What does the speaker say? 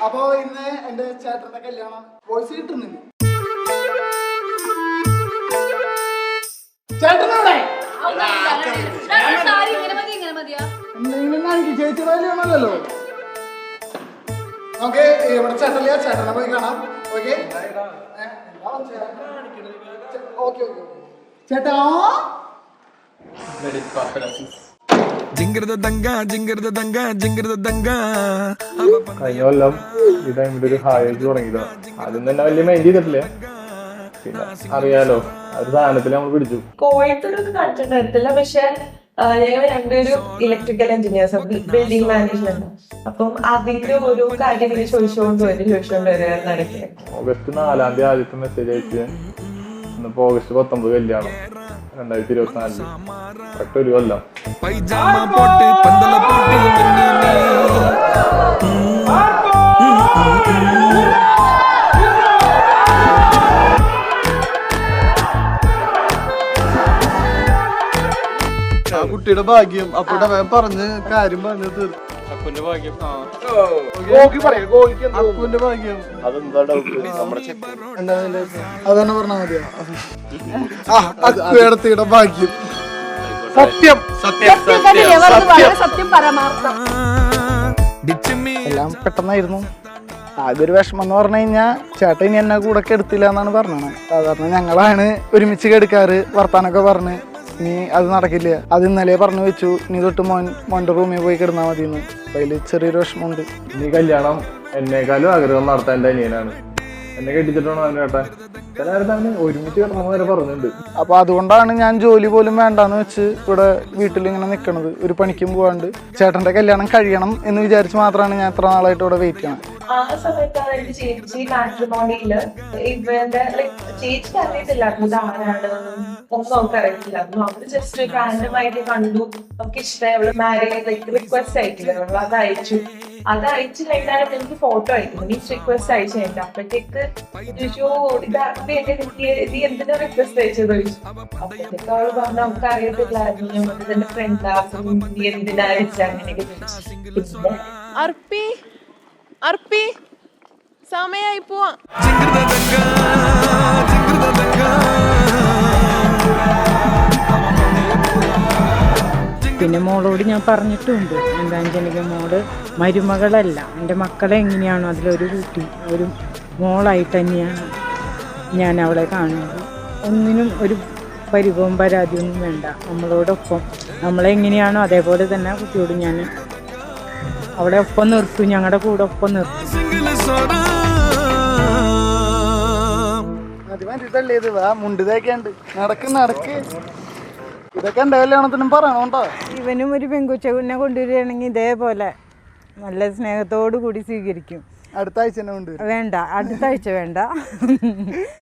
അപ്പൊ ഇന്ന് എന്റെ ചേട്ടന്റെ കല്യാണം വോയിസ് കിട്ടുന്നില്ല. ചേട്ടനോടെ ചേച്ചി കല്യാണമല്ലോ. നമുക്ക് ഇവിടെ ചേട്ടനില്ല, ചേട്ടനെ പോയി കാണാം. ഓക്കെ ഓക്കെ ചേട്ടാ. കഴിഞ്ഞ കൊല്ലം ഈ ടൈമിൽ ഒരു ഹായ് തുടങ്ങിയതാ. ആദ്യം തന്നെ വലിയ മൈൻഡ് ചെയ്തിട്ടില്ല, പിന്നെ അറിയാലോ ഒരു സാധനത്തിൽ നമ്മൾ പിടിച്ചു. കോയമ്പത്തൂരൊക്കെ കണ്ടിട്ടുണ്ടായിരുന്നില്ല, പക്ഷെ ഞങ്ങൾ രണ്ടുപേരും ഇലക്ട്രിക്കൽ എഞ്ചിനീയേഴ്സ്, ബിൽഡിംഗ് മാനേജ്മെന്റ്. അപ്പം അതിന്റെ ഓരോ കാര്യം ചോദിച്ചുകൊണ്ട് വരും നടക്കുക. ഓഗസ്റ്റ് 4 ആദ്യത്തെ മെസ്സേജ് അയച്ച് ഇന്നിപ്പോ ഓഗസ്റ്റ് 19 കല്യാണം 2024 കറക്റ്റ് ഒരു കൊല്ലം. ആ കുട്ടിയുടെ ഭാഗ്യം അപ്പൂടെ പറഞ്ഞ് കാര്യം പറഞ്ഞു തീർന്നു. അപ്പന്റെ ഭാഗ്യം അപ്പൂന്റെ ഭാഗ്യം അതന്നെ പറഞ്ഞാ മതിയോ? അക്കുടത്തിയുടെ ഭാഗ്യം. സത്യം സത്യം പരമാർത്ഥം. എല്ലാം പെട്ടെന്നായിരുന്നു. ആകെ ഒരു വിഷമം എന്ന് പറഞ്ഞു കഴിഞ്ഞാൽ ചേട്ടൻ ഇനി എന്നെ കൂടെ കെടുത്തില്ല എന്നാണ് പറഞ്ഞത്. സാധാരണ ഞങ്ങളാണ് ഒരുമിച്ച് കെടുക്കാറ്, വർത്താനൊക്കെ പറഞ്ഞ്. ഇനി അത് നടക്കില്ല, അത് ഇന്നലെ പറഞ്ഞു വെച്ചു. ഇനി തൊട്ട് മോൻ്റെ റൂമിൽ പോയി കിടന്നാൽ മതി എന്ന്. അതിൽ ചെറിയൊരു വിഷമമുണ്ട്. ഈ കല്യാണം എന്നെക്കാളും ആഗ്രഹം നടത്താൻ എൻ്റെ അനിയനാണ്. എന്നെ കെട്ടിച്ചിട്ടാണോ അവന് കേട്ടാൻ ചില നേരത്തെ അവന് ഒരുമിച്ച് കിടണമെന്ന് വരെ പറഞ്ഞിട്ടുണ്ട്. അപ്പൊ അതുകൊണ്ടാണ് ഞാൻ ജോലി പോലും വേണ്ടാന്ന് വെച്ച് ഇവിടെ വീട്ടിൽ ഇങ്ങനെ നിൽക്കണത്, ഒരു പണിക്കും പോവാണ്ട്. ചേട്ടന്റെ കല്യാണം കഴിയണം എന്ന് വിചാരിച്ച് മാത്രമാണ് ഞാൻ ഇത്ര നാളായിട്ട് ഇവിടെ വെയിറ്റ് ചെയ്യണം. ആ സമയത്താണ് എനിക്ക് ചേച്ചി മാട്രിമോണിയില് ഇവന്റെ ചേച്ചിക്ക് അറിയത്തില്ലായിരുന്നു ഇത് ആരാണ്, ഒന്നും നമുക്ക് അറിയത്തില്ലായിരുന്നു. അവര് ജസ്റ്റ് റാൻഡമായിട്ട് കണ്ടു, നമുക്ക് ഇഷ്ടമായി, അവള് മാരേജ് റിക്വസ്റ്റ് അയക്കില്ല, അത് അയച്ചു. അത് അയച്ചു കഴിഞ്ഞാൽ എനിക്ക് ഫോട്ടോ അയക്കുന്നു, ഈ റിക്വസ്റ്റ് അയച്ചു കഴിഞ്ഞിട്ട്. അപ്പഴത്തേക്ക് ചോദിച്ചു ഇത് എന്തിനാ റിക്വസ്റ്റ് അയച്ചത് ചോദിച്ചു. അപ്പഴത്തേക്ക് അവള് പറഞ്ഞു നമുക്ക് അറിയത്തില്ലായിരുന്നു, ഞമ്മക്ക് തന്നെ ഫ്രണ്ടാ, നീ എന്തിനാ അയച്ച അങ്ങനെയൊക്കെ ചോദിച്ചു. പിന്നെ അർപ്പി സമയായി പോവാ. പിന്നെ മോളോട് ഞാൻ പറഞ്ഞിട്ടുണ്ട്, എന്താണെന്ന് വെച്ചാൽ മോള് മരുമകളല്ല, എൻ്റെ മക്കളെ എങ്ങനെയാണോ അതിലൊരു കുട്ടി, ഒരു മോളായിട്ട് തന്നെയാണ് ഞാൻ അവളെ കാണുന്നത്. ഒന്നിനും ഒരു പരിഭവം പരാതിയൊന്നും വേണ്ട. നമ്മളോടൊപ്പം നമ്മളെങ്ങനെയാണോ അതേപോലെ തന്നെ കുട്ടിയോട് ഞാൻ അവളെ ഒപ്പം നിർത്തും, ഞങ്ങളുടെ കൂടെ ഒപ്പം നിർത്തും. മുണ്ടിതൊക്കെയുണ്ട് നടക്ക് ഇതൊക്കെ എന്റെ കല്യാണത്തിനും പറയണോട്ടോ. ഇവനും ഒരു പെൺകുച്ചനെ കൊണ്ടുവരികയാണെങ്കിൽ ഇതേപോലെ നല്ല സ്നേഹത്തോടു കൂടി സ്വീകരിക്കും. അടുത്ത ആഴ്ച തന്നെ കൊണ്ടുവരും. വേണ്ട, അടുത്ത ആഴ്ച വേണ്ട.